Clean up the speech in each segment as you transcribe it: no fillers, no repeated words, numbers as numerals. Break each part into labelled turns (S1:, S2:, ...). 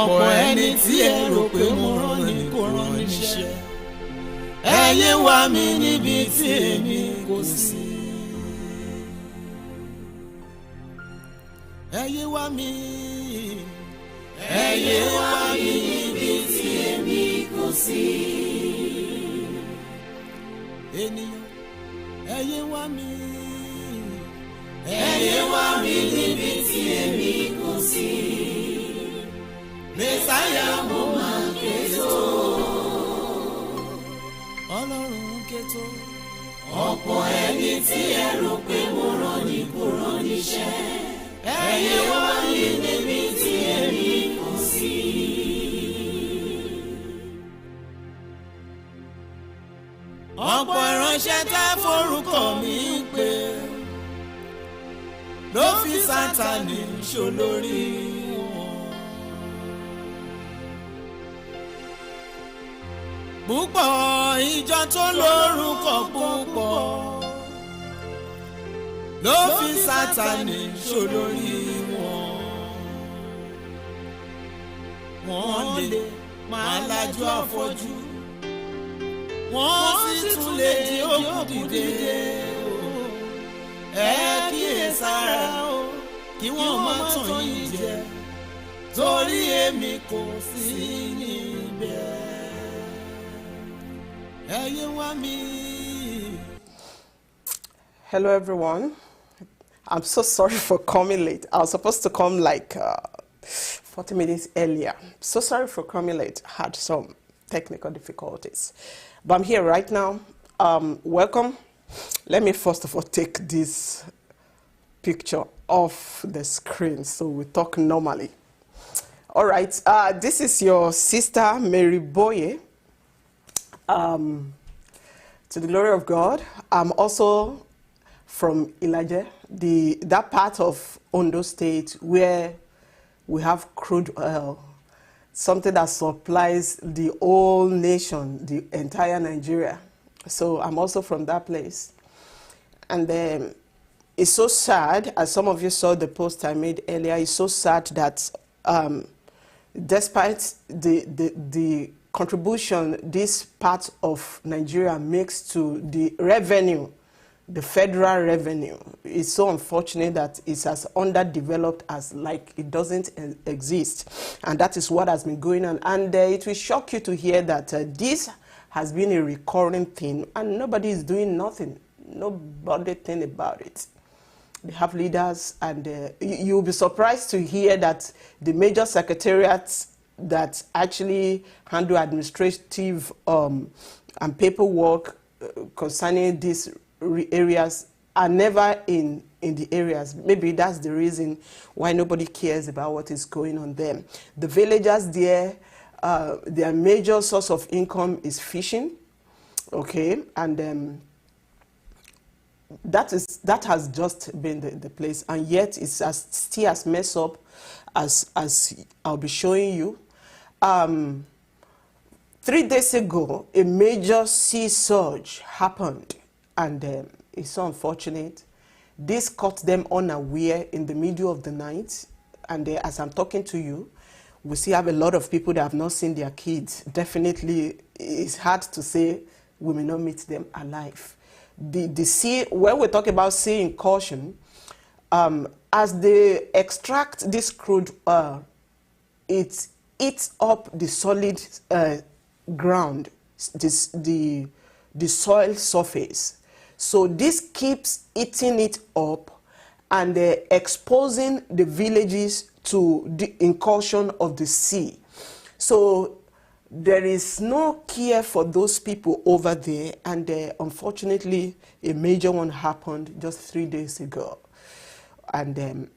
S1: ọ̀pọ̀ ẹni tí ẹ rò pé mo rán ni kò rán níṣẹ́. Ẹ yé wá mi níbi tí èmi kò sí. Ẹ yé wá mi. Ẹ yé wá mi níbi tí èmi kò sí. Ènìyàn, ẹ yé wá mi. Ẹ yé wá mi níbi tí èmi kò sí. Mẹ́sáyà mo máa ké tó. Ọlọ́run ké tó. Ọ̀pọ̀ ẹni tí ẹ rò pé mo rán ni kò rán níṣẹ́. Ẹ yé wá mi níbi tí èmi kò sí. Ọ̀pọ̀ ìránṣẹ́ tá forúkọ mi pè ló fi Sátánì ṣolórí wọn. Púpọ̀ ìjọ tó lórúkọ púpọ̀ ló fi Sátánì ṣolórí wọn. Wọ́n lè máa lajú afọ́jú, wọ́n sì tún lè di òkú dìde. Ẹ kíyèsára o, kí wọ́n má tàn yín jẹ, torí èmi kò sí níbẹ̀. Ẹ yé wá mi.
S2: Hello everyone. I'm so sorry for coming late. I was supposed to come like 40 minutes earlier. So sorry for coming late. Had some technical difficulties. But I'm here right now. Welcome. Let me first of all take this picture off the screen so we talk normally. All right. This is your sister, Mary Boye. To the glory of God. I'm also from Ilaje, that part of Ondo State where we have crude oil, something that supplies the whole nation, the entire Nigeria. So I'm also from that place. And it's so sad, as some of you saw the post I made earlier, it's so sad that despite the contribution this part of Nigeria makes to the revenue, the federal revenue, it's so unfortunate that it's as underdeveloped as like it doesn't exist. And that is what has been going on. And it will shock you to hear that this has been a recurring thing and nobody is doing nothing. Nobody think about it. They have leaders, and you'll be surprised to hear that the major secretariats that actually handle administrative and paperwork concerning these areas are never in the areas. Maybe that's the reason why nobody cares about what is going on there. The villagers there, their major source of income is fishing, okay, and that has just been the place, and yet it's still as messed up as I'll be showing you. 3 days ago, a major sea surge happened, and it's so unfortunate. This caught them unaware in the middle of the night, and as I'm talking to you, we still have a lot of people that have not seen their kids. Definitely, it's hard to say we may not meet them alive. The sea, when we talk about sea incursion, as they extract this crude oil, it eats up the solid ground, the soil surface. So this keeps eating it up and exposing the villages to the incursion of the sea. So there is no care for those people over there, and unfortunately a major one happened just 3 days ago. And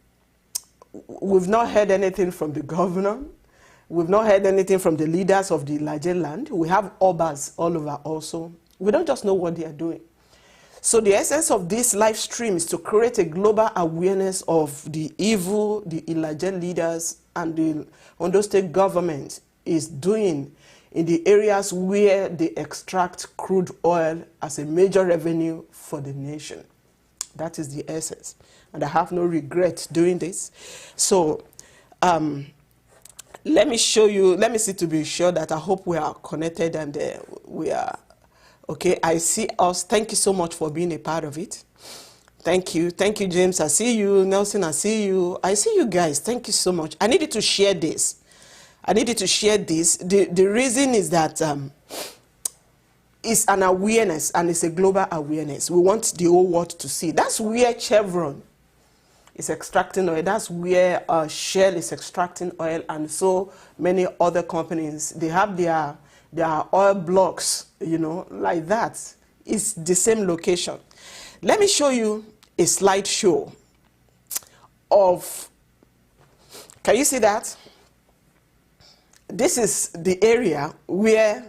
S2: we've not heard anything from the governor. We've not heard anything from the leaders of the Ilaje land. We have obas all over also. We don't just know what they are doing. So the essence of this live stream is to create a global awareness of the evil the Ilaje leaders and the Ondo State government is doing in the areas where they extract crude oil as a major revenue for the nation. That is the essence. And I have no regret doing this. So Let me show you, let me see to be sure that I hope we are connected and we are, okay, I see us. Thank you so much for being a part of it. Thank you, James. I see you, Nelson. I see you guys. Thank you so much. I needed to share this. The reason is that it's an awareness and it's a global awareness. We want the whole world to see. That's where Chevron is extracting oil. That's where Shell is extracting oil, and so many other companies. They have their oil blocks, you know, like that. It's the same location. Let me show you a slideshow of. Can you see that? This is the area where,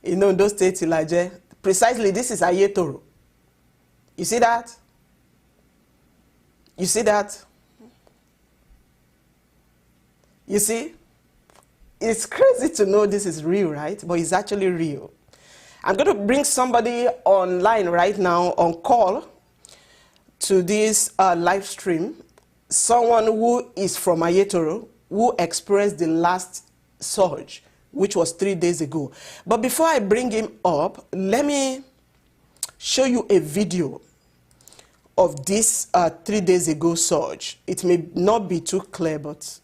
S2: in Ondo State, Ilaje, precisely this is Aiyetoro. You see that? You see that? You see? It's crazy to know this is real, right? But it's actually real. I'm going to bring somebody online right now on call to this live stream. Someone who is from Aiyetoro, who experienced the last surge, which was 3 days ago. But before I bring him up, let me show you a video of this 3 days ago surge. It may not be too clear, but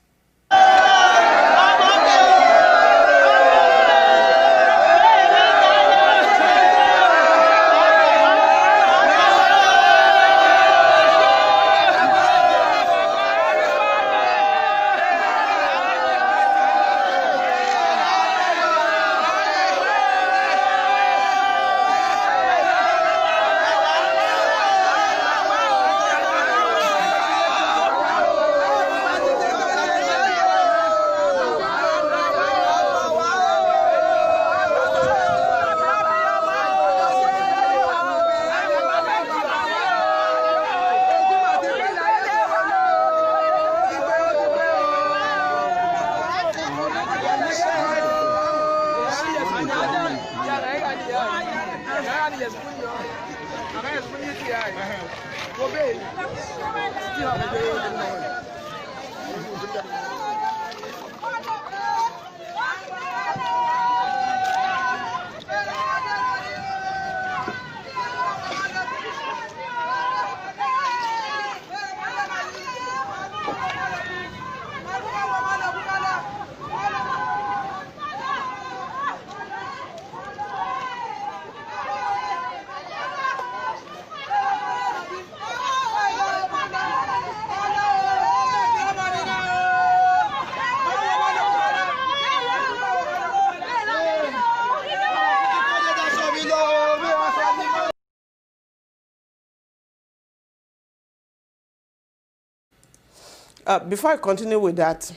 S2: before I continue with that,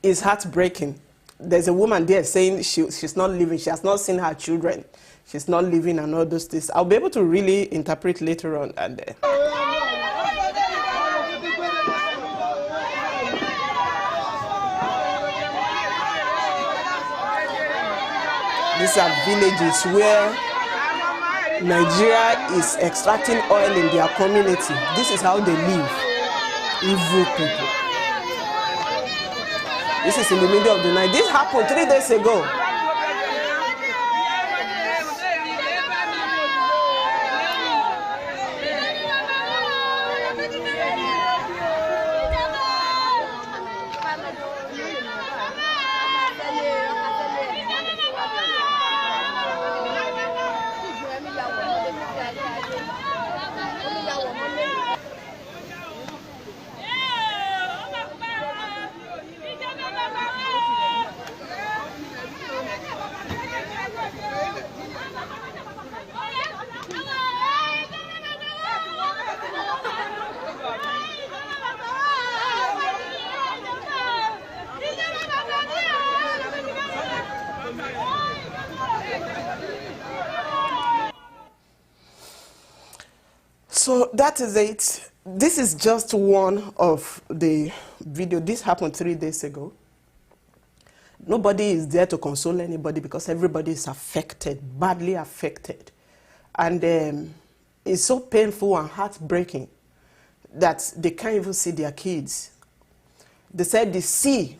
S2: it's heartbreaking. There's a woman there saying she's not living, she has not seen her children, she's not living, and all those things. I'll be able to really interpret later on. And these are villages where Nigeria is extracting oil in their community. This is how they live. Evil people. This is in the middle of the night. This happened 3 days ago. So that is it. This is just one of the video. This happened 3 days ago. Nobody is there to console anybody because everybody is affected, badly affected. And it's so painful and heartbreaking that they can't even see their kids. They said the sea,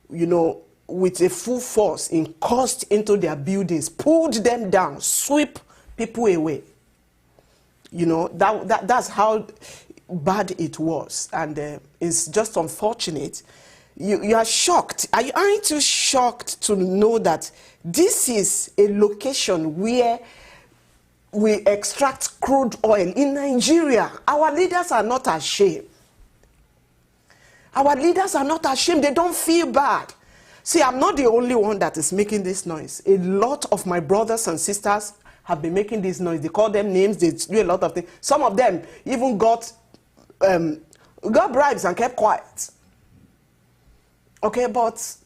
S2: with a full force, coursed into their buildings, pulled them down, sweep people away. That's how bad it was, and it's just unfortunate. You are shocked. Aren't you shocked to know that this is a location where we extract crude oil in Nigeria? Our leaders are not ashamed. Our leaders are not ashamed. They don't feel bad. See, I'm not the only one that is making this noise. A lot of my brothers and sisters have been making this noise. They call them names. They do a lot of things. Some of them even got bribes and kept quiet. Okay, but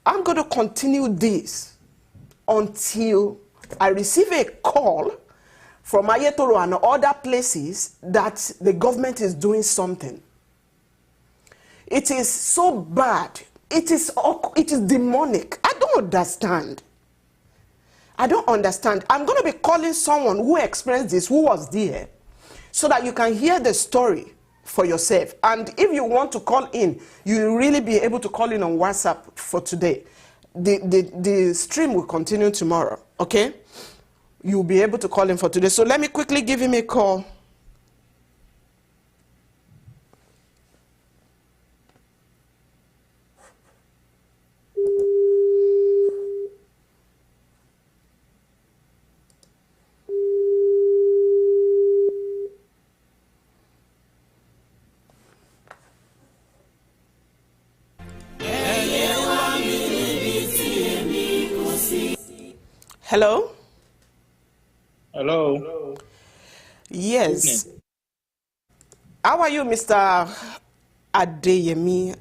S2: I'm going to continue this until I receive a call from Aiyetoro and other places that the government is doing something. It is so bad. It is demonic. I don't understand. I don't understand. I'm going to be calling someone who experienced this, who was there, so that you can hear the story for yourself. And if you want to call in, you'll really be able to call in on WhatsApp for today. The stream will continue tomorrow, okay? You'll be able to call in for today. So let me quickly give him a call. Hello?
S3: Hello.
S2: Yes. How are you, Mr. Adeyemi?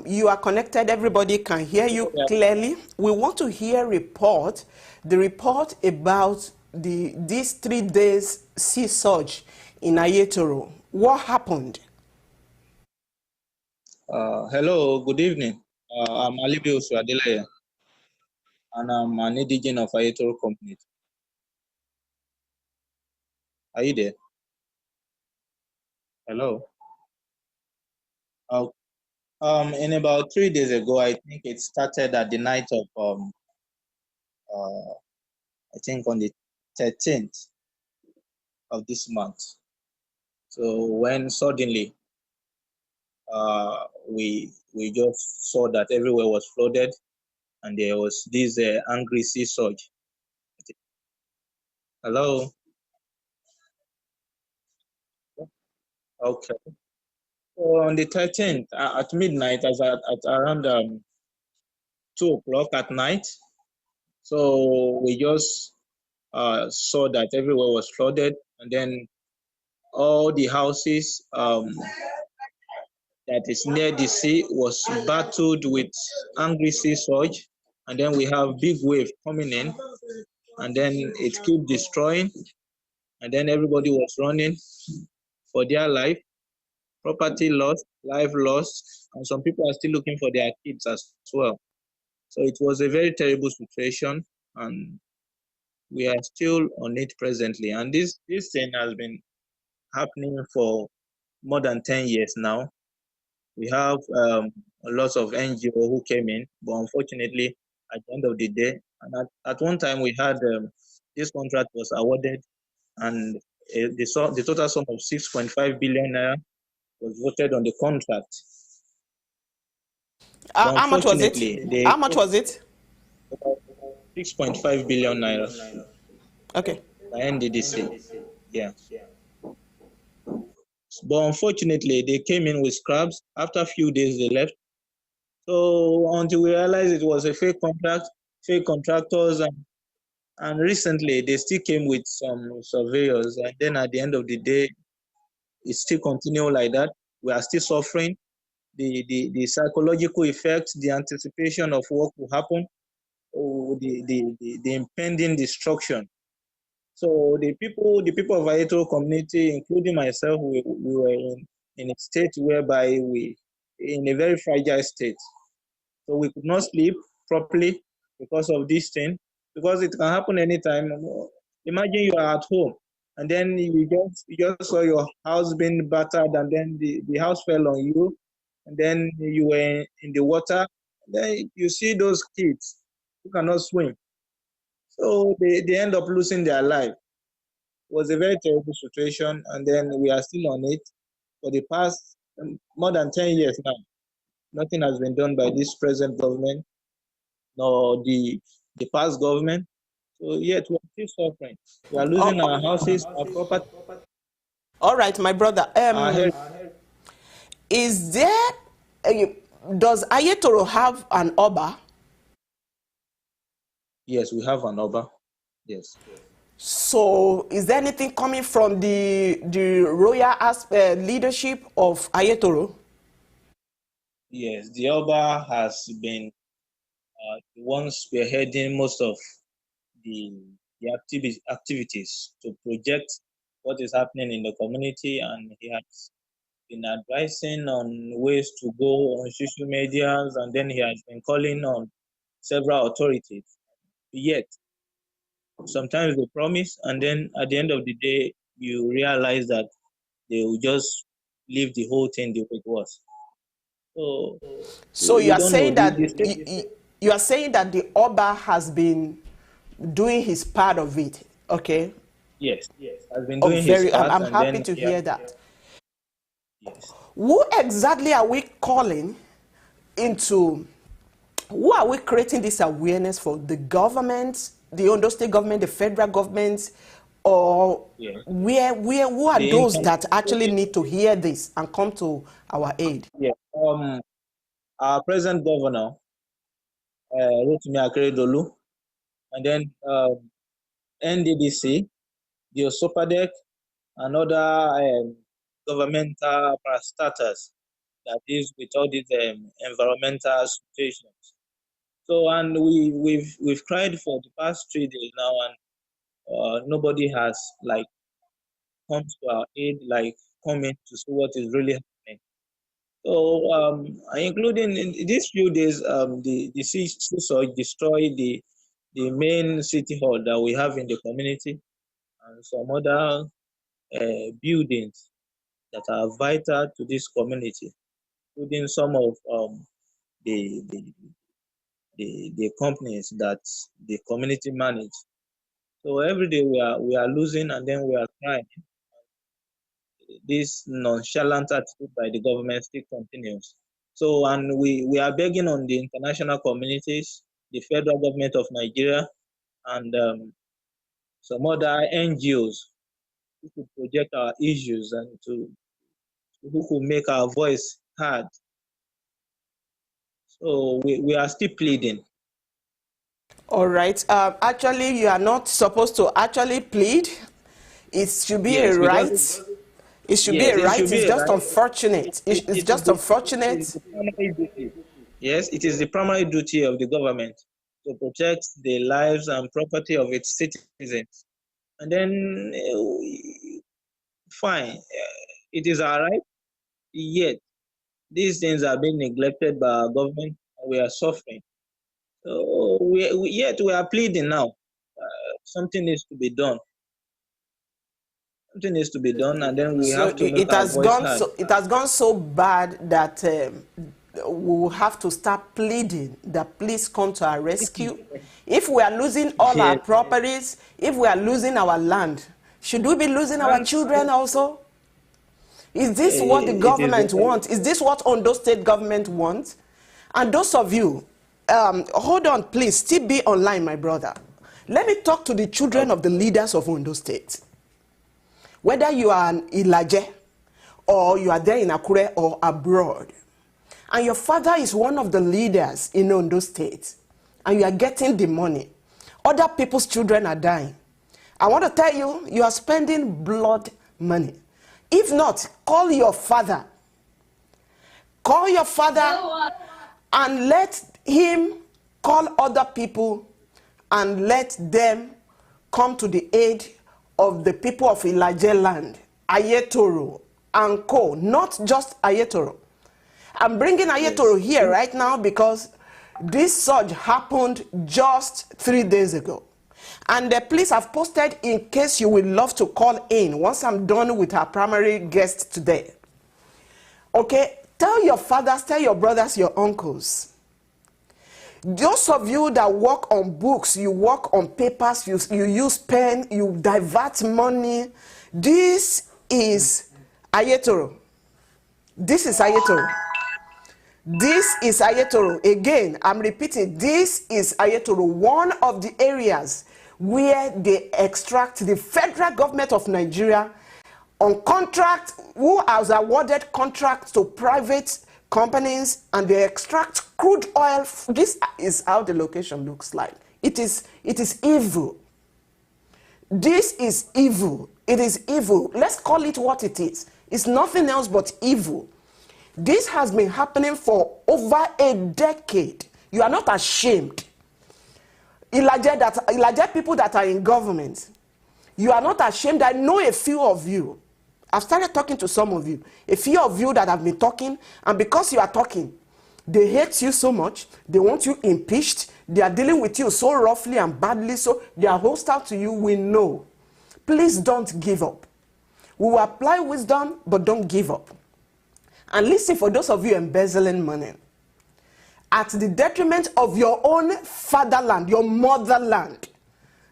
S2: You are connected. Everybody can hear you clearly. We want to hear the report about these 3 days sea surge in Aiyetoro. What happened?
S3: Hello, good evening. I'm Alibi Ilaje, and I'm an indigene of Aiyetoro community. Are you there? Hello. In about 3 days ago, I think it started at the night of I think on the 13th of this month. So when suddenly we just saw that everywhere was flooded, and there was this angry sea surge. Hello. Okay. So on the 13th at midnight, at around 2 o'clock at night, so we just saw that everywhere was flooded, and then all the houses that is near the sea was battled with angry sea surge, and then we have big wave coming in, and then it kept destroying, and then everybody was running for their life, property lost, life lost, and some people are still looking for their kids as well. So it was a very terrible situation, and we are still on it presently. And this thing has been happening for more than 10 years now. We have lots of NGO who came in, but unfortunately, at the end of the day, and at one time we had this contract was awarded, and the total sum of 6.5 billion naira was voted on the contract.
S2: How much was it? How much was it?
S3: 6.5 billion naira.
S2: Okay.
S3: By NDDC. Yeah. But unfortunately, they came in with scraps. After a few days, they left. So until we realized it was a fake contract, fake contractors, and recently they still came with some surveyors. And then at the end of the day, it still continued like that. We are still suffering the psychological effects, the anticipation of what will happen, or the impending destruction. So the people of Aiyetoro community, including myself, we were in a state whereby we in a very fragile state. So we could not sleep properly because of this thing, because it can happen anytime. Imagine you are at home and then you just saw your house being battered, and then the house fell on you, and then you were in the water, then you see those kids who cannot swim. So they end up losing their life. It was a very terrible situation, and then we are still on it for the past more than 10 years now. Nothing has been done by this present government nor the past government. So yet we are still suffering. We are losing our houses, our property,
S2: All right, my brother.
S3: our health.
S2: Is there, does Aiyetoro have an Oba?
S3: Yes, we have an Oba. Yes.
S2: So, is there anything coming from the royal leadership of Aiyetoro?
S3: Yes, the Oba has been the one spearheading most of the activities to project what is happening in the community, and he has been advising on ways to go on social medias, and then he has been calling on several authorities. Yet, sometimes they promise, and then at the end of the day, you realize that they will just leave the whole thing the way it was.
S2: So
S3: we
S2: you are
S3: don't know.
S2: saying that you are saying that the Oba has been doing his part of it, okay?
S3: Yes, has been doing his part.
S2: I'm happy to hear that.
S3: Yes.
S2: Who exactly are we calling into? Who are we creating this awareness for? The government, the Ondo State government, the federal government, or who are those that actually need to hear this and come to our aid?
S3: Yeah. Our present governor, Rotimi Akeredolu, and then NDDC, the Osopadec, and other governmental parastatals that is with all these environmental situations. So, and we've cried for the past 3 days now, and nobody has like come to our aid, like coming to see what is really happening. So, including in these few days, the sea surge destroyed the main city hall that we have in the community, and some other buildings that are vital to this community, including some of the, the the companies that the community manage. So every day we are losing, and then we are crying. This nonchalant attitude by the government still continues. So, and we are begging on the international communities, the federal government of Nigeria, and some other NGOs who could project our issues and who could make our voice heard. So we are still pleading.
S2: All right. Actually, you are not supposed to actually plead. It should be a right. It should be a right. It's just unfortunate. It's just unfortunate.
S3: Yes, it is the primary duty of the government to protect the lives and property of its citizens. And then, fine, it is our right. Yet, these things are being neglected by our government, and we are suffering. So, yet we are pleading now. Something needs to be done. Something needs to be done, and then we have to make our voice heard.
S2: It has gone so bad that we will have to start pleading that please come to our rescue. If we are losing all our properties, if we are losing our land, should we be losing our children also? Is this what the government wants? Is this what Ondo State government wants? And those of you, hold on, please, still be online, my brother. Let me talk to the children of the leaders of Ondo State. Whether you are in Ilaje, or you are there in Akure or abroad, and your father is one of the leaders in Ondo State, and you are getting the money, other people's children are dying. I want to tell you, you are spending blood money. If not, call your father. Call your father and let him call other people and let them come to the aid of the people of Ilaje land, Aiyetoro and co, not just Aiyetoro. I'm bringing Aiyetoro here right now because this surge happened just 3 days ago. And please, I've posted in case you would love to call in once I'm done with our primary guest today. Okay, Tell your fathers, tell your brothers, your uncles. Those of you that work on books, you work on papers, you use pen, you divert money. This is Aiyetoro. This is Aiyetoro. This is Aiyetoro. Again, I'm repeating, this is Aiyetoro, one of the areas where they extract the federal government of Nigeria on contract, who has awarded contracts to private companies, and they extract crude oil. This is how the location looks like. It is evil. This is evil. It is evil. Let's call it what it is. It's nothing else but evil. This has been happening for over a decade. You are not ashamed. Ilaje people that are in government, you are not ashamed. I know a few of you. I've started talking to some of you. A few of you that have been talking, and because you are talking, they hate you so much. They want you impeached. They are dealing with you so roughly and badly, so they are hostile to you. We know. Please don't give up. We will apply wisdom, but don't give up. And listen, for those of you embezzling money, at the detriment of your own fatherland, your motherland,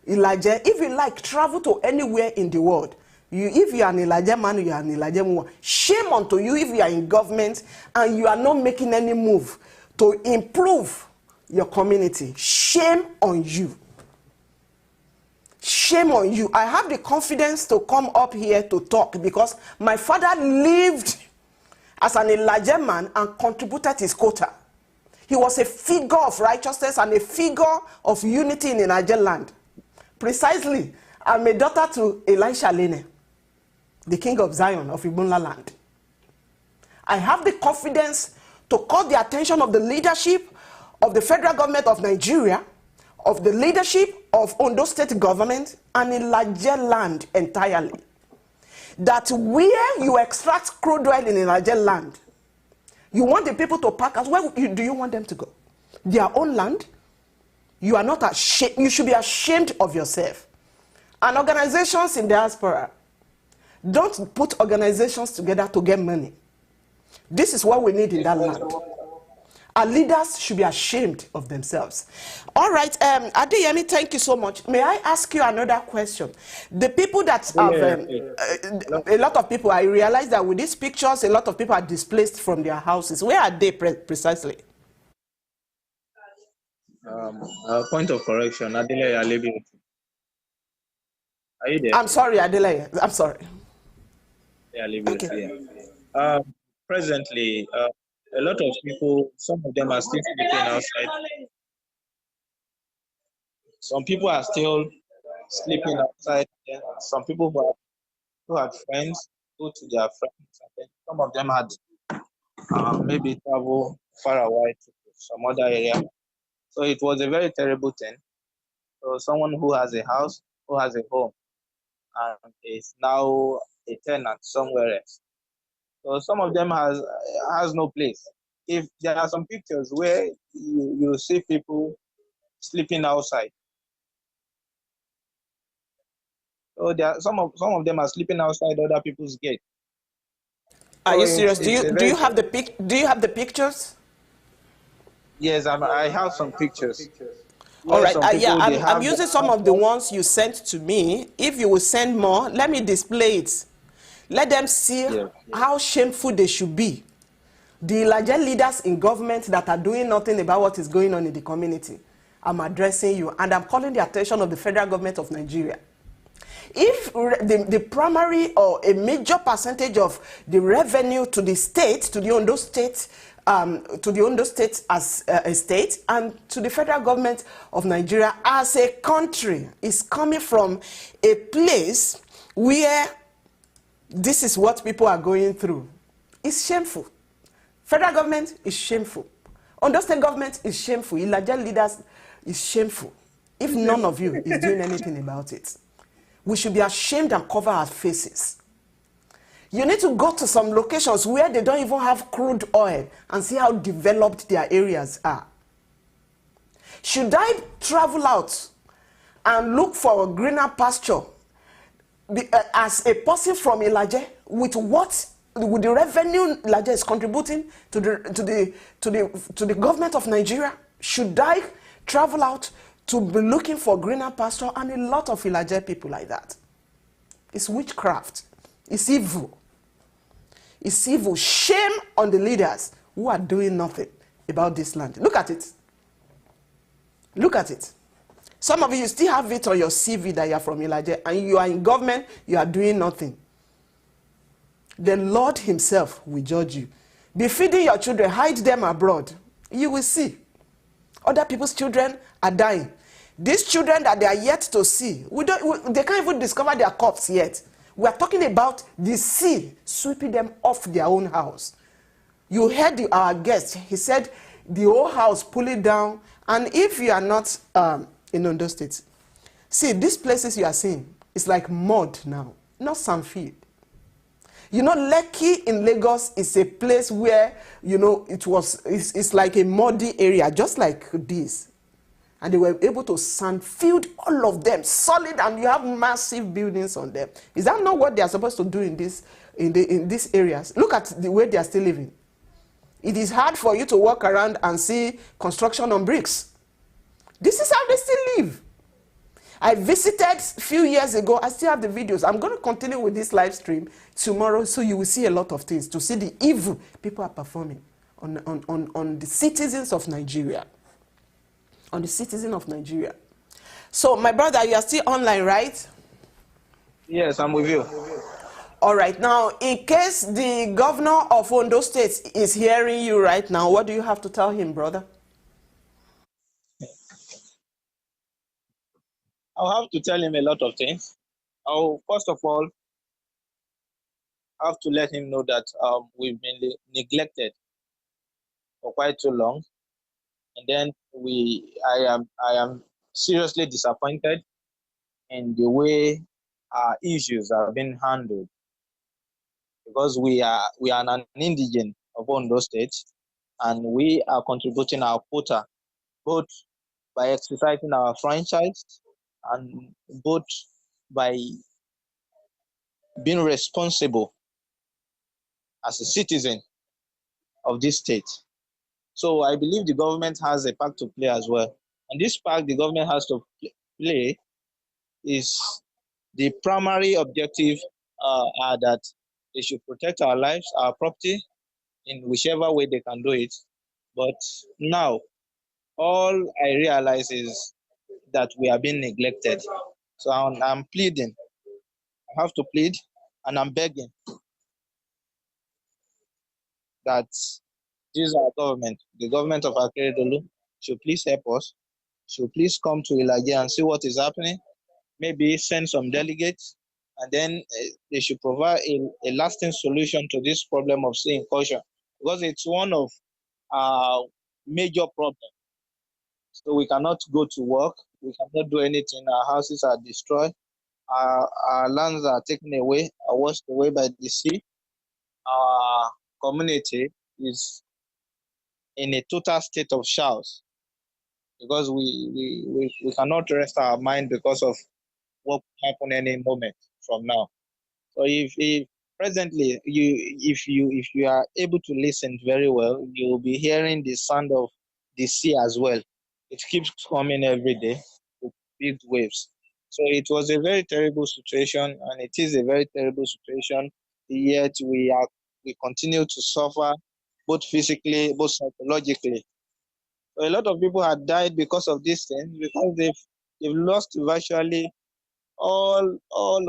S2: Ilaje, if you like, travel to anywhere in the world. If you are an Ilaje man, you are an Ilaje woman. Shame unto you if you are in government and you are not making any move to improve your community. Shame on you. Shame on you. I have the confidence to come up here to talk because my father lived as an Ilaje man and contributed his quota. He was a figure of righteousness and a figure of unity in the Niger land. Precisely, I'm a daughter to Elisha Lene, the king of Zion of Ibunla land. I have the confidence to call the attention of the leadership of the federal government of Nigeria, of the leadership of Ondo State government, and Ilaje land entirely, that where you extract crude oil in Ilaje land, you want the people to pack us. Where do you want them to go? Their own land? You are not ashamed. You should be ashamed of yourself. And organizations in diaspora, don't put organizations together to get money. This is what we need in that land. Our leaders should be ashamed of themselves. All right, Adeyemi, thank you so much. May I ask you another question? The people that have, a lot of people, I realize that with these pictures, a lot of people are displaced from their houses. Where are they precisely?
S3: Point of correction, Adelaide Alebi. Are you there?
S2: I'm sorry, Adelaide. I'm sorry.
S3: Okay. Presently, a lot of people, some of them are still sleeping outside. Some people are still sleeping outside. Some people who had friends go to their friends. And some of them had maybe travel far away to some other area. So it was a very terrible thing. So someone who has a house, who has a home, and is now a tenant somewhere else. So some of them has no place. If there are some pictures where you see people sleeping outside. So there are some of them are sleeping outside other people's gate.
S2: Are you serious? Do you have the pictures?
S3: Yes, I have some pictures.
S2: All right, I'm using some of the ones you sent to me. If you will send more, let me display it. Let them see how shameful they should be. The Ilaje leaders in government that are doing nothing about what is going on in the community. I'm addressing you, and I'm calling the attention of the federal government of Nigeria. If the primary or a major percentage of the revenue to the state, to the Ondo State, as a state, and to the federal government of Nigeria as a country is coming from a place where this is what people are going through, it's shameful. Federal government is shameful. Ondo State government is shameful. Ilaje leaders is shameful. If none of you is doing anything about it, we should be ashamed and cover our faces. You need to go to some locations where they don't even have crude oil and see how developed their areas are. Should I travel out and look for a greener pasture as a person from Ilaje with what with the revenue Ilaje is contributing to the government of Nigeria, should I travel out to be looking for greener pasture? And a lot of Ilaje people like that. It's witchcraft. It's evil. It's evil. Shame on the leaders who are doing nothing about this land. Look at it. Look at it. Some of you still have it on your CV that you are from Ilaje, and you are in government, you are doing nothing. The Lord himself will judge you. Be feeding your children, hide them abroad. You will see. Other people's children are dying. These children that they are yet to see, they can't even discover their corpse yet. We are talking about the sea sweeping them off their own house. You heard our guest, he said the whole house pulling down. And if you are not in Ondo State, see, these places you are seeing, it's like mud now, not sandfield. You know, Lekki in Lagos is a place where, you know, it's like a muddy area, just like this. And they were able to sandfield all of them, solid, and you have massive buildings on them. Is that not what they are supposed to do in these areas? Look at the way they are still living. It is hard for you to walk around and see construction on bricks. This is how they still live. I visited a few years ago. I still have the videos. I'm going to continue with this live stream tomorrow, so you will see a lot of things to see the evil people are performing on the citizens of Nigeria. On the citizen of Nigeria. So, my brother, you are still online, right?
S3: Yes, I'm with you.
S2: All right. Now, in case the governor of Ondo State is hearing you right now, what do you have to tell him, brother?
S3: I'll have to tell him a lot of things. First of all, I have to let him know that we've been neglected for quite too long, and then I am seriously disappointed in the way our issues are being handled, because we are an indigene of Ondo State, and we are contributing our quota, both by exercising our franchise and both by being responsible as a citizen of this state. So I believe the government has a part to play as well. And this part the government has to play is the primary objective are that they should protect our lives, our property, in whichever way they can do it. But now, all I realize is that we are being neglected. So I'm pleading. I have to plead, and I'm begging that this is our government, the government of Akeredolu, should please help us, should please come to Ilaje and see what is happening, maybe send some delegates, and then they should provide a lasting solution to this problem of sea incursion, because it's one of our major problems. So we cannot go to work, we cannot do anything, our houses are destroyed, our lands are taken away, are washed away by the sea. Our community is in a total state of chaos, because we cannot rest our mind because of what will happen any moment from now. So if presently if you are able to listen very well, you will be hearing the sound of the sea as well. It keeps coming every day with big waves. So it was a very terrible situation, and it is a very terrible situation. Yet we continue to suffer, both physically, both psychologically. So a lot of people have died because of this thing, because they've lost virtually all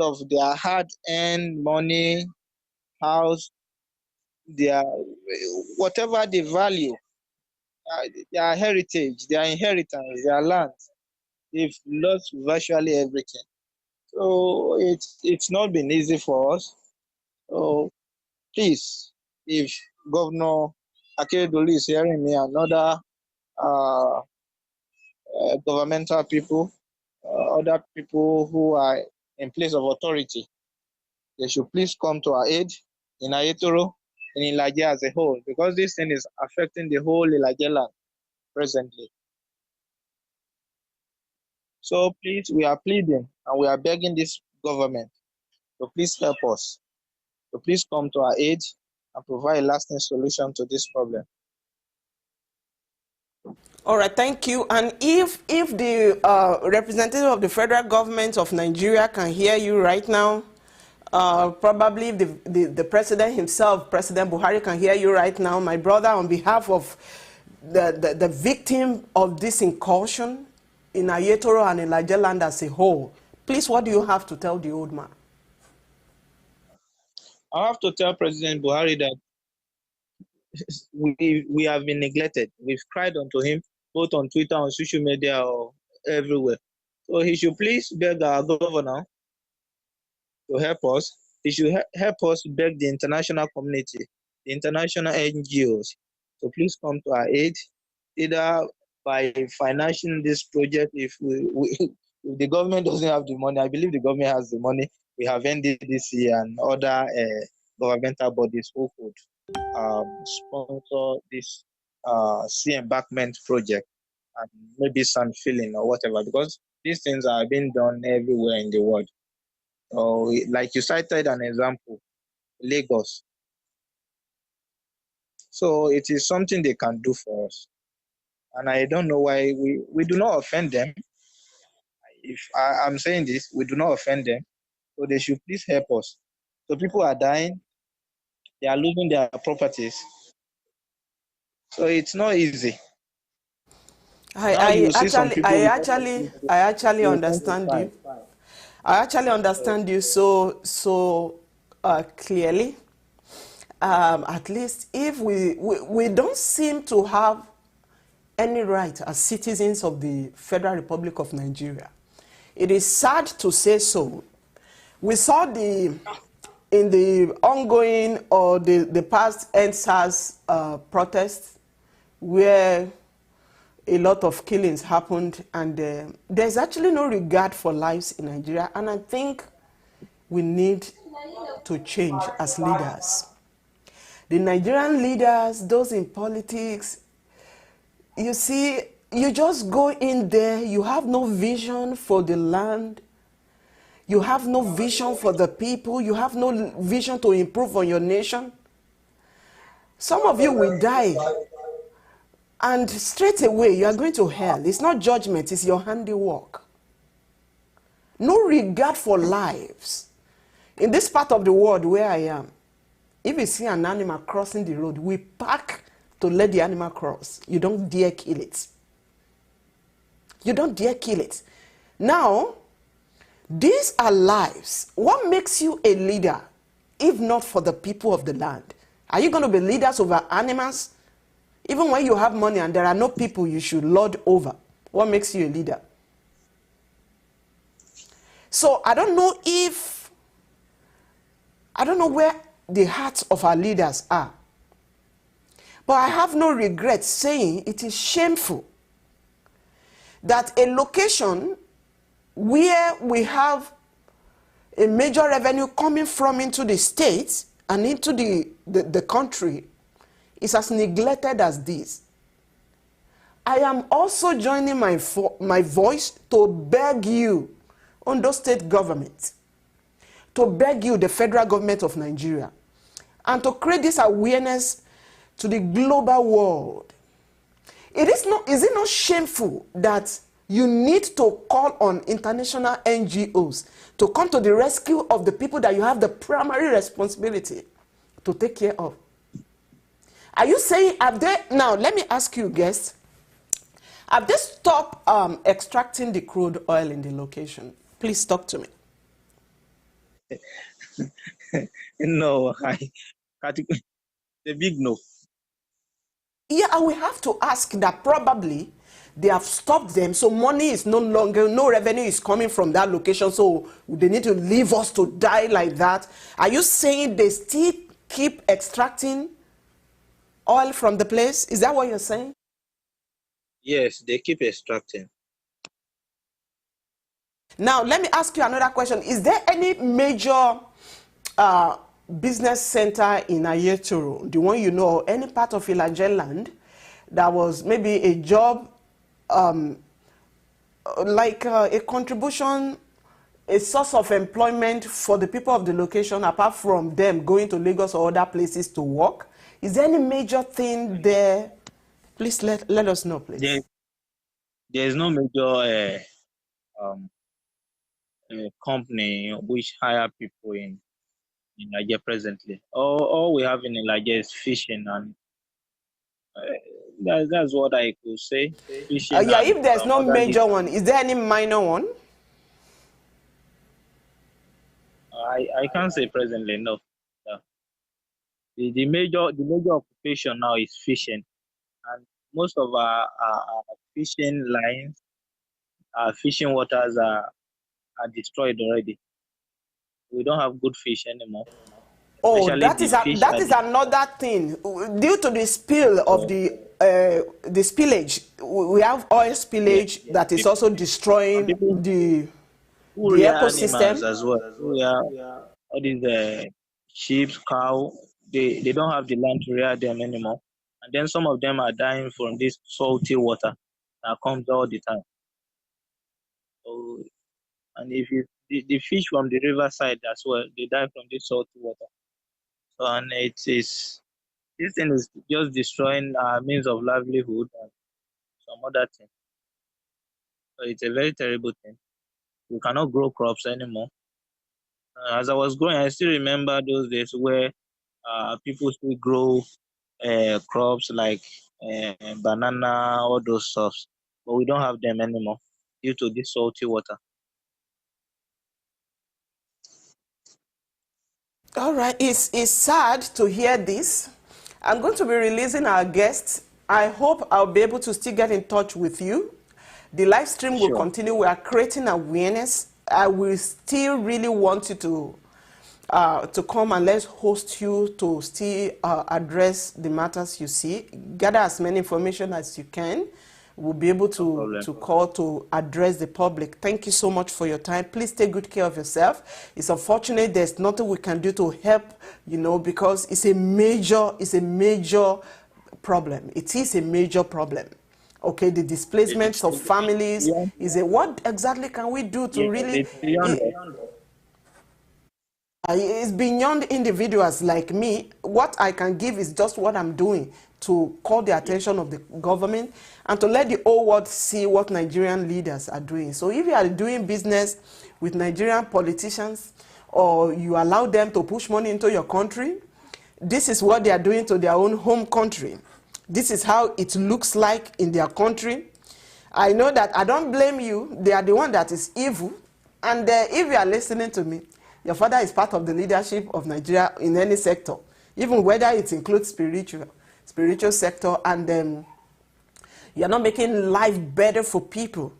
S3: of their hard-earned money, house, their whatever they value, their heritage, their inheritance, their land. They've lost virtually everything. So it's not been easy for us. So please, if Governor Akeredolu is hearing me, another uh, governmental people, other people who are in place of authority, they should please come to our aid in Aiyetoro, in Ilaje as a whole, because this thing is affecting the whole Ilaje land presently. So please, we are pleading and we are begging this government to please help us, So please come to our aid and provide a lasting solution to this problem.
S2: All right, thank you. And if the representative of the federal government of Nigeria can hear you right now, probably the president himself, President Buhari, can hear you right now. My brother, on behalf of the victim of this incursion in Aiyetoro and Ilaje land as a whole, please, what do you have to tell the old man?
S3: I have to tell President Buhari that we have been neglected. We've cried unto him, both on Twitter, on social media, or everywhere. So he should please beg our governor to help us. He should help us beg the international community, the international NGOs, to please come to our aid, either by financing this project. If if the government doesn't have the money, I believe the government has the money. We have NDDC and other governmental bodies who could sponsor this sea embankment project and maybe sand filling or whatever, because these things are being done everywhere in the world. Like you cited an example, Lagos. So it is something they can do for us. And I don't know why we do not offend them. If I'm saying this, we do not offend them. So they should please help us. So people are dying, they are losing their properties. So it's not easy.
S2: I actually understand you. I actually understand you so clearly. At least if we don't seem to have any right as citizens of the Federal Republic of Nigeria. It is sad to say so. We saw in the ongoing or the past EndSARS protests where a lot of killings happened, and there's actually no regard for lives in Nigeria, and I think we need to change as leaders. The Nigerian leaders, those in politics, you see, you just go in there, you have no vision for the land, you have no vision for the people, you have no vision to improve on your nation. Some of you will die, and straight away you are going to hell. It's not judgment, it's your handiwork. No regard for lives. In this part of the world where I am, if you see an animal crossing the road, we park to let the animal cross. You don't dare kill it. You don't dare kill it. Now, these are lives. What makes you a leader, if not for the people of the land? Are you going to be leaders over animals? Even when you have money and there are no people you should lord over, what makes you a leader? So I don't know where the hearts of our leaders are. But I have no regret saying it is shameful that a location where we have a major revenue coming from into the state and into the country is as neglected as this. I am also joining my voice to beg you, Ondo State government, to beg you, the federal government of Nigeria, and to create this awareness to the global world. Is it not shameful that you need to call on international NGOs to come to the rescue of the people that you have the primary responsibility to take care of? Are you saying, now let me ask you, guests, have they stopped extracting the crude oil in the location? Please talk to me.
S3: No, the big no.
S2: Yeah, and we have to ask that probably they have stopped them, so money is no longer, no revenue is coming from that location, so they need to leave us to die like that. Are you saying they still keep extracting oil from the place? Is that what you're saying?
S3: Yes, they keep extracting.
S2: Now, let me ask you another question. Is there any major business center in Aiyetoro, the one you know, any part of Ilaje land, that was maybe a job, like a contribution a source of employment for the people of the location apart from them going to Lagos or other places to work? Is there any major thing there? Please let us know, please.
S3: There is no major um, company which hire people in Ilaje presently. All we have in Ilaje is fishing, and that's what I could say. Fishing
S2: Yeah,
S3: and
S2: if there's
S3: some
S2: no
S3: other
S2: major one, is there any minor one?
S3: I can't say presently, no. No. The major occupation now is fishing, and most of our fishing lines, our fishing waters are destroyed already. We don't have good fish anymore,
S2: Oh,
S3: especially the fish
S2: that
S3: that
S2: is another thing. Due to the spill of the spillage, we have oil
S3: yeah,
S2: spillage that is also
S3: some
S2: destroying
S3: people who
S2: the
S3: rear animals
S2: ecosystem.
S3: as well. Who rear all these sheep, cow, they don't have the land to rear them anymore. And then some of them are dying from this salty water that comes all the time. So, and if you the fish from the riverside as well, they die from this salty water. So and it is this thing is just destroying our means of livelihood and some other thing. So it's a very terrible thing. We cannot grow crops anymore. As I was growing, I still remember those days where people still grow crops like banana, all those stuffs, but we don't have them anymore due to this salty water.
S2: All right, it's sad to hear this. I'm going to be releasing our guests. I hope I'll be able to still get in touch with you. The live stream will
S3: Sure.
S2: continue. We are creating awareness. I will still really want you to come and let's host you to still address the matters you see. Gather as many information as you can. We'll be able
S3: Problem.
S2: to call to address the public. Thank you so much for your time. Please take good care of yourself. It's unfortunate there's nothing we can do to help, because it's a major problem. It is a major problem. Okay, the displacements of families
S3: Yeah,
S2: is a what exactly can we do to
S3: yeah,
S2: really
S3: it's beyond that.
S2: it's beyond individuals like me. What I can give is just what I'm doing to call the attention of the government and to let the whole world see what Nigerian leaders are doing. So if you are doing business with Nigerian politicians or you allow them to push money into your country, this is what they are doing to their own home country. This is how it looks like in their country. I know that I don't blame you. They are the one that is evil. And if you are listening to me, your father is part of the leadership of Nigeria in any sector, even whether it includes spiritual sector, and you're not making life better for people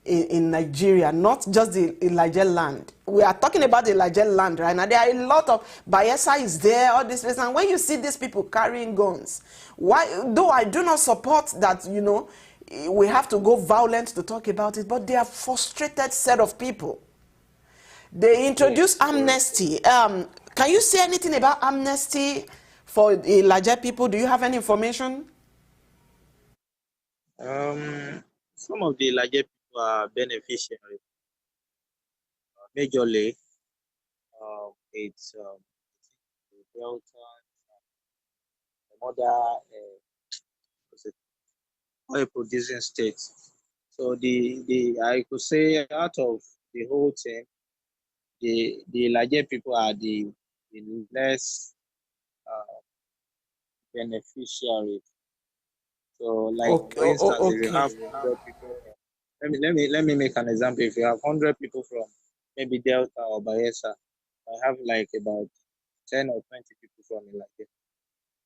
S2: in Nigeria, not just the Ilaje land. We are talking about the Ilaje land right now. There are a lot of Bayelsa is there, all this place, and when you see these people carrying guns, why? Though I do not support that, we have to go violent to talk about it, but they are frustrated set of people. They introduced amnesty. Can you say anything about amnesty for the Ilaje people? Do you have any information?
S3: Some of the larger people are beneficiaries. Majorly, it's the Delta, some other what's it, oil-producing states. So the I could say out of the whole thing, the larger people are the less uh, beneficiaries. So, like
S2: Okay,
S3: for instance, if you
S2: okay.
S3: have 100 people, let me make an example. If you have 100 people from maybe Delta or Bayelsa, I have like about 10 or 20 people from Ilaje.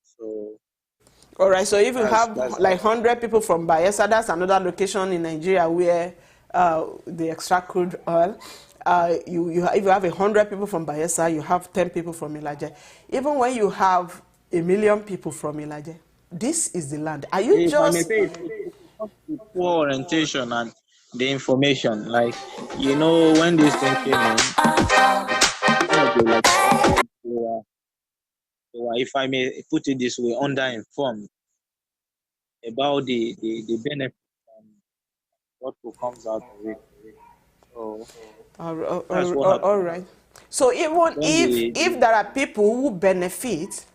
S3: So
S2: All right, so if you
S3: that's
S2: have
S3: that's
S2: like 100 people from Bayelsa, that's another location in Nigeria where they extract crude oil. If you have 100 people from Bayelsa, you have 10 people from Ilaje. Even when you have 1 million people from Ilaje, this is the land. Are you
S3: if I may
S2: just
S3: say it comes to poor orientation and the information. Like when this thing came in, some of the like they were, if I may put it this way, underinformed about the benefits and what comes out of it. So That's what happened.
S2: All right. So even if there are people who benefit,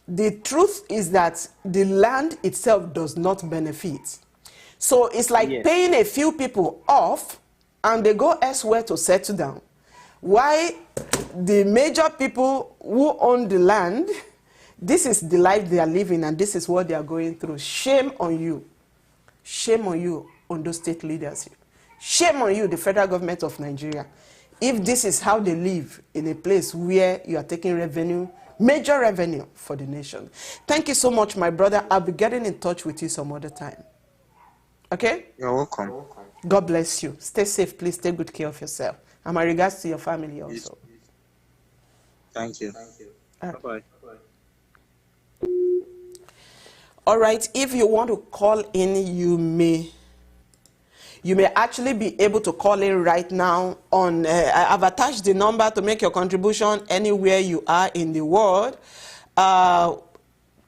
S2: the truth is that the land itself does not benefit. So it's like paying a few people off and they go elsewhere to settle down. Why the major people who own the land, this is the life they are living and this is what they are going through. Shame on you. Shame on you, Ondo State leadership. Shame on you, the federal government of Nigeria. If this is how they live in a place where you are taking revenue, major revenue for the nation. Thank you so much, my brother. I'll be getting in touch with you some other time. Okay?
S3: You're welcome.
S2: God bless you. Stay safe, please. Take good care of yourself. And my regards to your family also.
S3: Thank you. Bye-bye.
S2: All right. If you want to call in, you may actually be able to call in right now on, I've attached the number to make your contribution anywhere you are in the world.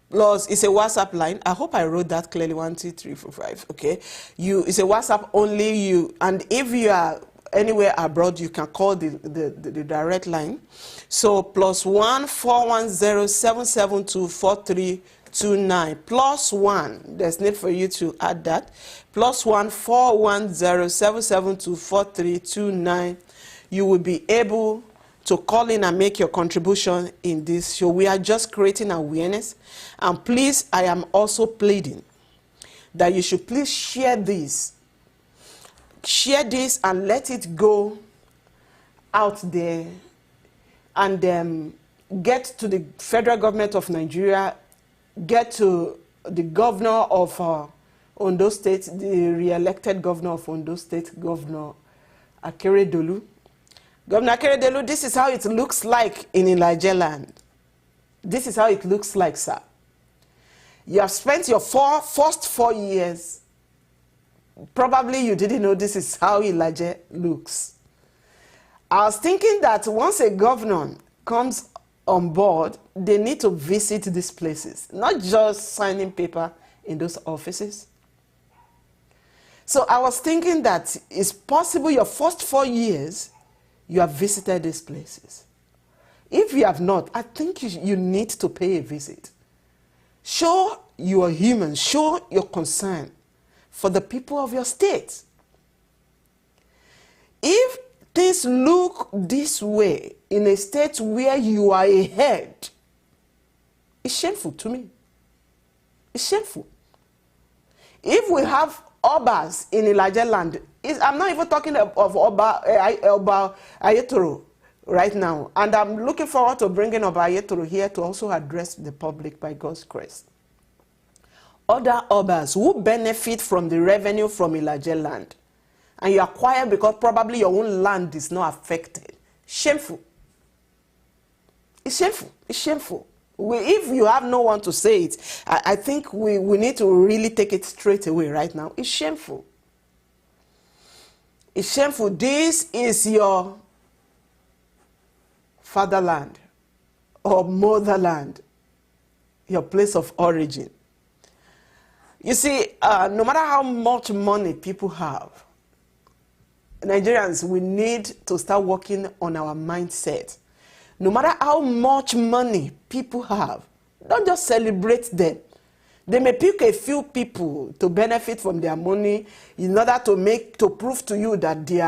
S2: Plus, it's a WhatsApp line. I hope I wrote that clearly, 1, 2, 3, 4, 5, okay? It's a WhatsApp only, and if you are anywhere abroad, you can call the direct line. So, +1 410 772 4329. +1, there's need for you to add that. +1 410 772 4329. You will be able to call in and make your contribution in this show. We are just creating awareness. And please, I am also pleading that you should please share this. Share this and let it go out there and get to the federal government of Nigeria, get to the governor of Ondo State, the re-elected governor of Ondo State, Governor Akeredolu. Governor Akeredolu, this is how it looks like in Ilaje land. This is how it looks like, sir. You have spent your first 4 years. Probably you didn't know this is how Ilaje looks. I was thinking that once a governor comes on board, they need to visit these places, not just signing paper in those offices. So I was thinking that it's possible your first 4 years, you have visited these places. If you have not, I think you need to pay a visit. Show you are human. Show your concern for the people of your state. If things look this way in a state where you are a head, it's shameful to me. It's shameful. If we have Obas in Ilaje land, I'm not even talking of Oba Aiyetoro right now. And I'm looking forward to bringing Oba Aiyetoro here to also address the public by God's grace. Other Obas who benefit from the revenue from Ilaje land, and you acquire because probably your own land is not affected. Shameful. It's shameful. It's shameful. If you have no one to say it, I think we need to really take it straight away right now. It's shameful. It's shameful. This is your fatherland or motherland, your place of origin. You see, no matter how much money people have, Nigerians, we need to start working on our mindset. No matter how much money people have, don't just celebrate them. They may pick a few people to benefit from their money in order to prove to you that they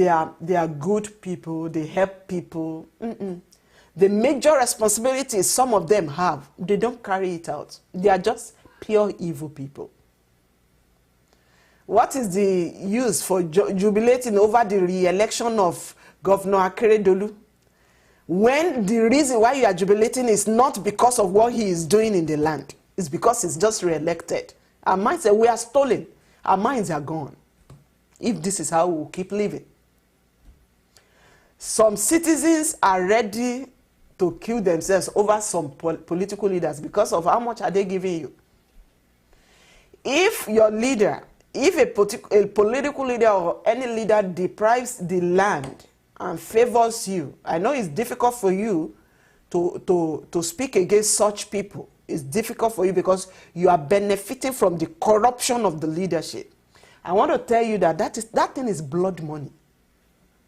S2: are good people, they help people. The major responsibility some of them have, they don't carry it out. They are just pure evil people. What is the use for jubilating over the re-election of Governor Akeredolu when the reason why you are jubilating is not because of what he is doing in the land? It's because he's just re-elected. Our minds we are stolen. Our minds are gone. If this is how we'll keep living. Some citizens are ready to kill themselves over some political leaders because of how much are they giving you. If your leader, if a political leader or any leader deprives the land and favors you, I know it's difficult for you to speak against such people. It's difficult for you because you are benefiting from the corruption of the leadership. I want to tell you that that thing is blood money.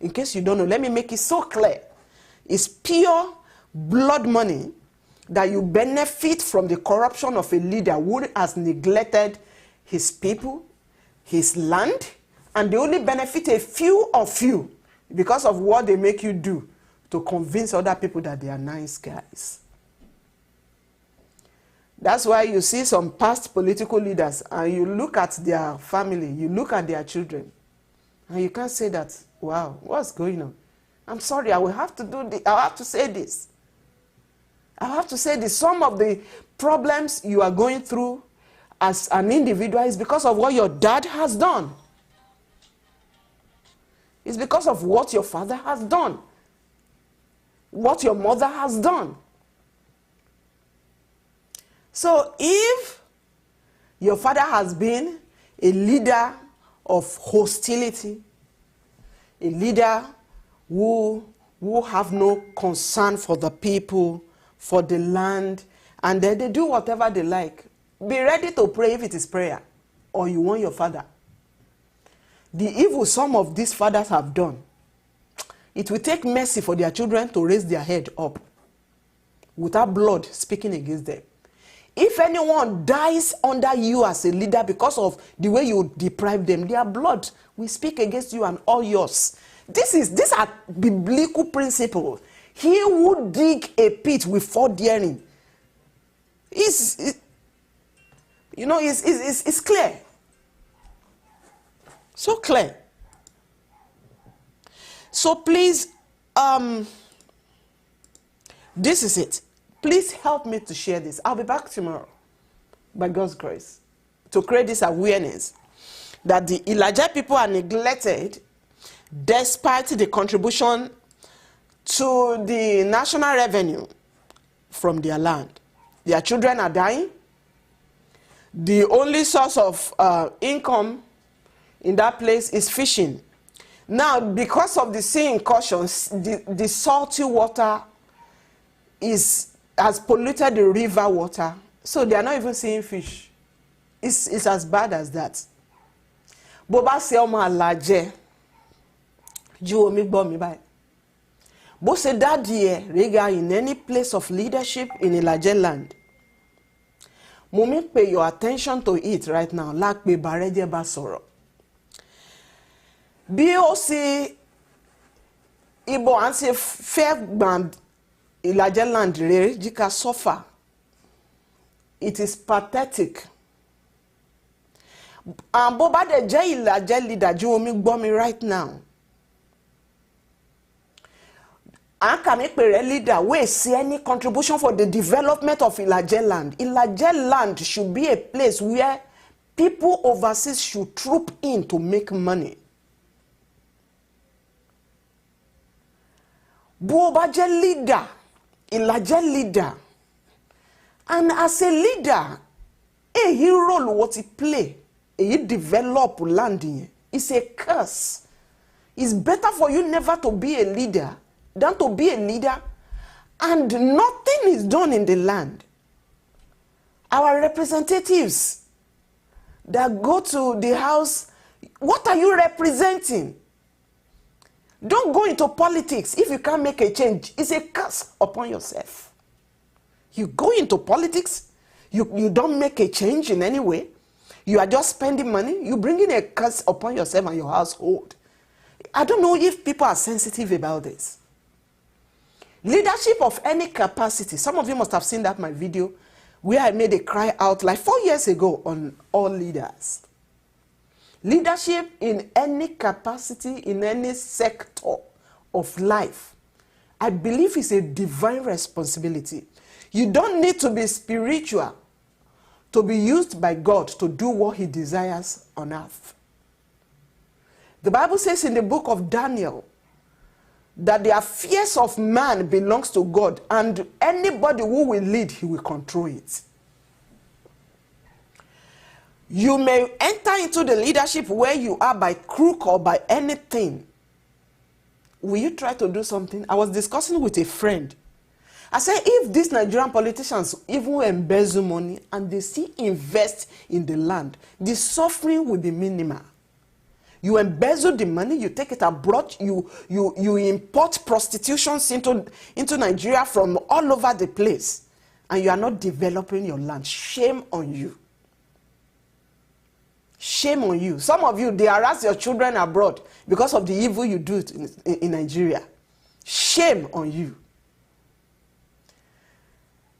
S2: In case you don't know, let me make it so clear. It's pure blood money that you benefit from the corruption of a leader who has neglected his people, his land, and they only benefit a few of you because of what they make you do to convince other people that they are nice guys. That's why you see some past political leaders and you look at their family, you look at their children, and you can't say that, wow, what's going on? I'm sorry, I will have to do this. I have to say this. I have to say this. Some of the problems you are going through as an individual is because of what your dad has done. It's because of what your father has done. What your mother has done. So if your father has been a leader of hostility, a leader who have no concern for the people, for the land, and then they do whatever they like, be ready to pray if it is prayer, or you want your father. The evil some of these fathers have done, it will take mercy for their children to raise their head up without blood speaking against them. If anyone dies under you as a leader because of the way you deprive them, their blood will speak against you and all yours. These are biblical principles. He who dig a pit will fall therein. It's clear. So clear. So please, this is it. Please help me to share this. I'll be back tomorrow, by God's grace, to create this awareness that the Ilaje people are neglected despite the contribution to the national revenue from their land. Their children are dying. The only source of income in that place is fishing. Now, because of the sea incursions, the salty water has polluted the river water, so they are not even seeing fish. It's as bad as that. Boba se omo Ilaje, ju omi gbo mi báyìí. Bo se daddy rega in any place of leadership in Ilaje land. Mo pay your attention to it right now. Like pe bareje ba sọ̀rọ̀. Bí ó sì ibo an se fair gband Ilaje land re jika suffer. It is pathetic. And Boba de je Ilaje leader ju omi gbo mi right now. And can make a leader we see any contribution for the development of Ilaje land. Ilaje land should be a place where people overseas should troop in to make money. Boba je leader, Ilaje leader, and as a leader, he role what he play, he develop land. It's a curse. It's better for you never to be a leader than to be a leader and nothing is done in the land. Our representatives that go to the house, what are you representing? Don't go into politics if you can't make a change. It's a curse upon yourself. You go into politics, you don't make a change in any way. You are just spending money. You bring in a curse upon yourself and your household. I don't know if people are sensitive about this. Leadership of any capacity. Some of you must have seen that my video where I made a cry out like 4 years ago on all leaders. Leadership in any capacity, in any sector of life, I believe is a divine responsibility. You don't need to be spiritual to be used by God to do what he desires on earth. The Bible says in the book of Daniel that the affairs of man belongs to God, and anybody who will lead, he will control it. You may enter into the leadership where you are by crook or by anything. Will you try to do something? I was discussing with a friend. I said, if these Nigerian politicians even embezzle money and they still invest in the land, the suffering will be minimal. You embezzle the money, you take it abroad, you import prostitutions into Nigeria from all over the place, and you are not developing your land. Shame on you. Shame on you. Some of you, they harass your children abroad because of the evil you do in Nigeria. Shame on you.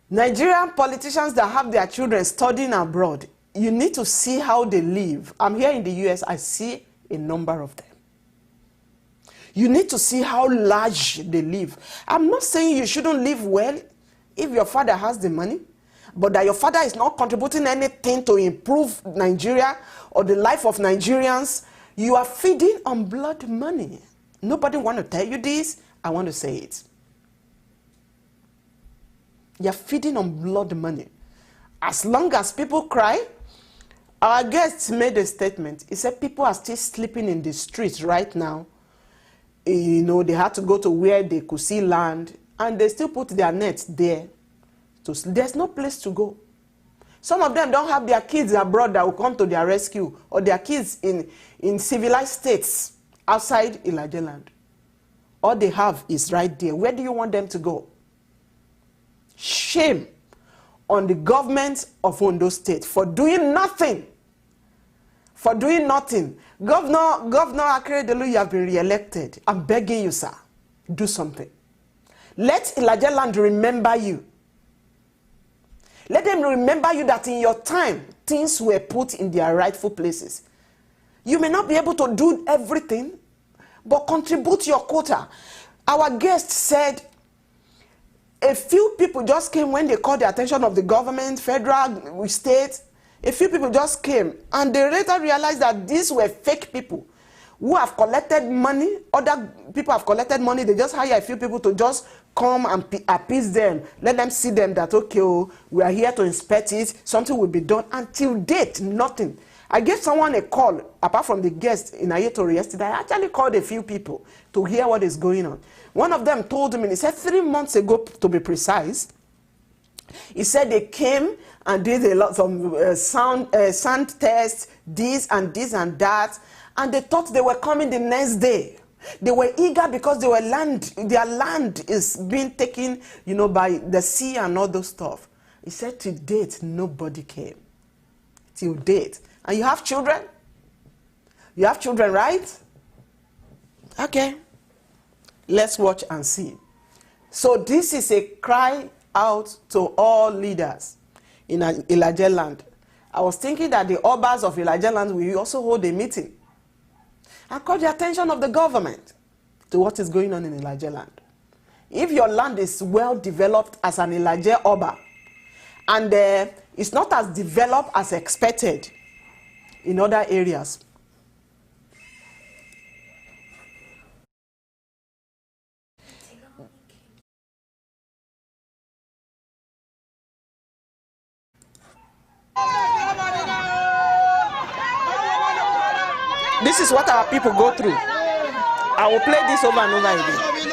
S2: Nigerian politicians that have their children studying abroad, you need to see how they live. I'm here in the US, I see a number of them. You need to see how large they live. I'm not saying you shouldn't live well if your father has the money, but that your father is not contributing anything to improve Nigeria or the life of Nigerians. You are feeding on blood money. Nobody want to tell you this. I want to say it. You're feeding on blood money. As long as people cry, our guest made a statement. He said people are still sleeping in the streets right now. You know, they had to go to where they could see land, and they still put their nets there. So there's no place to go. Some of them don't have their kids abroad that will come to their rescue, or their kids in civilized states outside Ilaje land. All they have is right there. Where do you want them to go? Shame on the government of Ondo State for doing nothing. For doing nothing. Governor Akeredolu, you have been re-elected. I'm begging you, sir. Do something. Let Ilaje land remember you. Let them remember you that in your time, things were put in their rightful places. You may not be able to do everything, but contribute your quota. Our guest said a few people just came when they called the attention of the government, federal, state. A few people just came, and they later realized that these were fake people who have collected money. Other people have collected money. They just hire a few people to just come and appease them. Let them see them that, okay, oh, we are here to inspect it. Something will be done. Until date, nothing. I gave someone a call, apart from the guest in Aiyetoro yesterday. I actually called a few people to hear what is going on. One of them told me, he said 3 months ago, to be precise, he said they came and did a lot of sand tests, this and that, and they thought they were coming the next day. They were eager because their land is being taken, you know, by the sea and all those stuff. He said to date, nobody came. Till date. And you have children? You have children, right? Okay. Let's watch and see. So this is a cry out to all leaders in Ilaje land. I was thinking that the Obas of Ilaje land will also hold a meeting and call the attention of the government to what is going on in Ilaje land. If your land is well developed as an Ilaje Oba, and it's not as developed as expected in other areas, this is what our people go through. I will play this over and over again.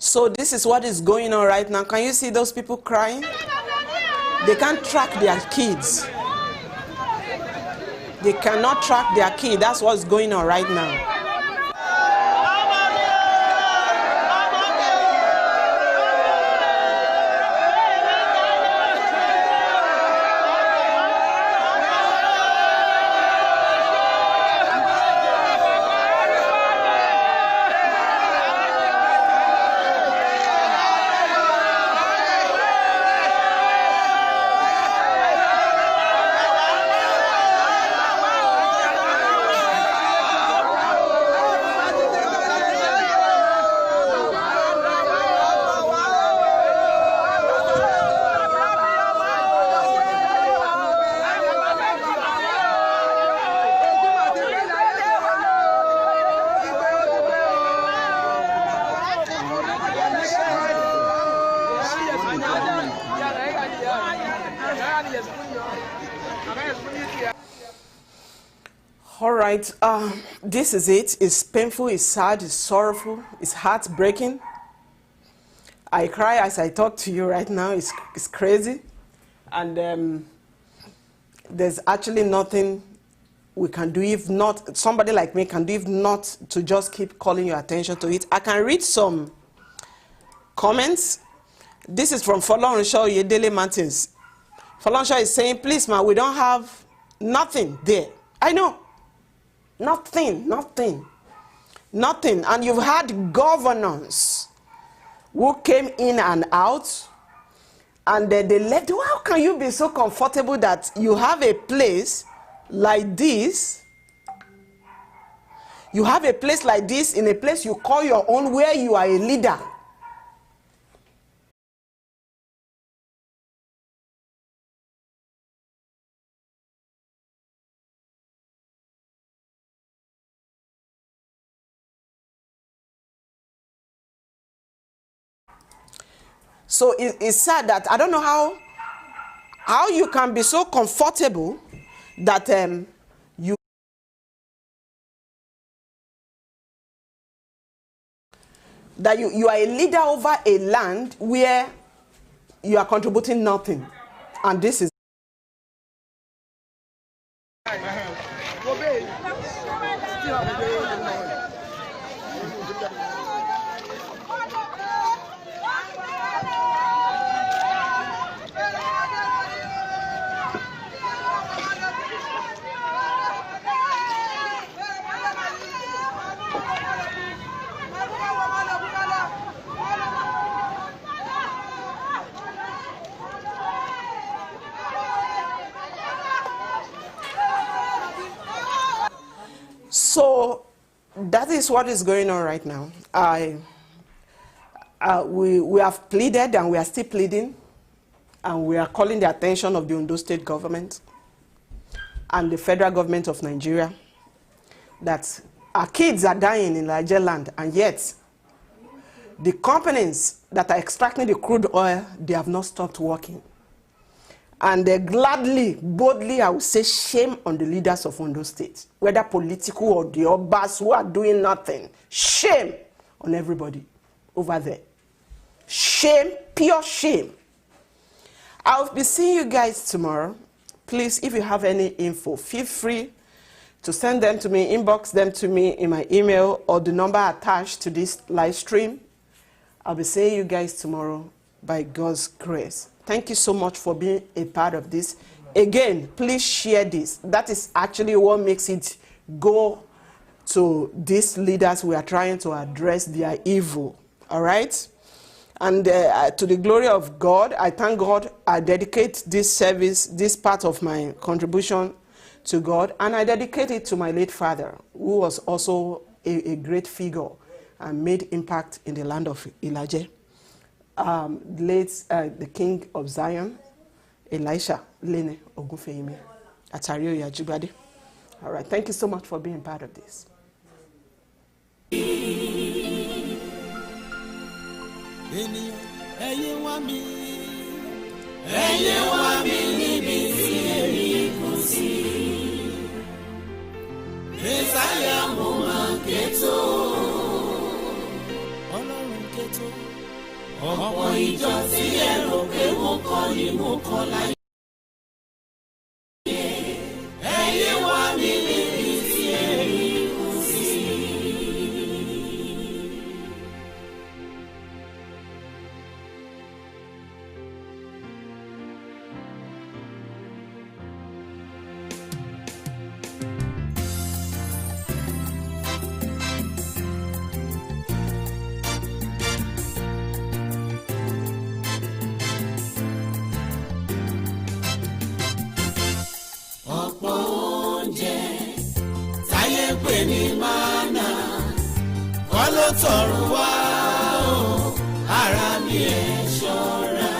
S2: So this is what is going on right now. Can you see those people crying? They can't track their kids. They cannot track their kid. That's what's going on right now. All right, this is it. It's painful, it's sad, it's sorrowful, it's heartbreaking. I cry as I talk to you right now. It's crazy. And there's actually nothing we can do if not, somebody like me can do if not to just keep calling your attention to it. I can read some comments. This is from Folorunsho Yedele Martins. Folorunsho is saying, please, ma, we don't have nothing there. I know. Nothing. And you've had governors who came in and out, and they left. How can you be so comfortable that you have a place like this? You have a place like this in a place you call your own, where you are a leader. So it's sad that I don't know how you can be so comfortable that you are a leader over a land where you are contributing nothing, and this is. So that is what is going on right now. We have pleaded, and we are still pleading, and we are calling the attention of the Ondo State government and the federal government of Nigeria that our kids are dying in Ilaje land, and yet the companies that are extracting the crude oil, they have not stopped working. And they gladly, boldly, I would say, shame on the leaders of Ondo State, whether political or the Obas who are doing nothing. Shame on everybody over there. Shame, pure shame. I'll be seeing you guys tomorrow. Please, if you have any info, feel free to send them to me, inbox them to me in my email or the number attached to this live stream. I'll be seeing you guys tomorrow by God's grace. Thank you so much for being a part of this. Again, please share this. That is actually what makes it go to these leaders we are trying to address their evil. All right? And to the glory of God, I thank God. I dedicate this service, this part of my contribution to God, and I dedicate it to my late father, who was also a great figure and made impact in the land of Ilaje. The king of Zion, Elisha Lene Ogufeyimi Atario Yajibade. All right, thank you so much for being part of this.
S1: Ọ̀pọ̀ ìjọ tí ẹ rò pé mo kọ́ ni mo kọ́ láyé. Ẹyẹ wá mi níbi tí ẹ rí kú sí. Ní mánà kọ́ ló tọrùn wá o, ara mi ẹ̀ ṣọ́ra.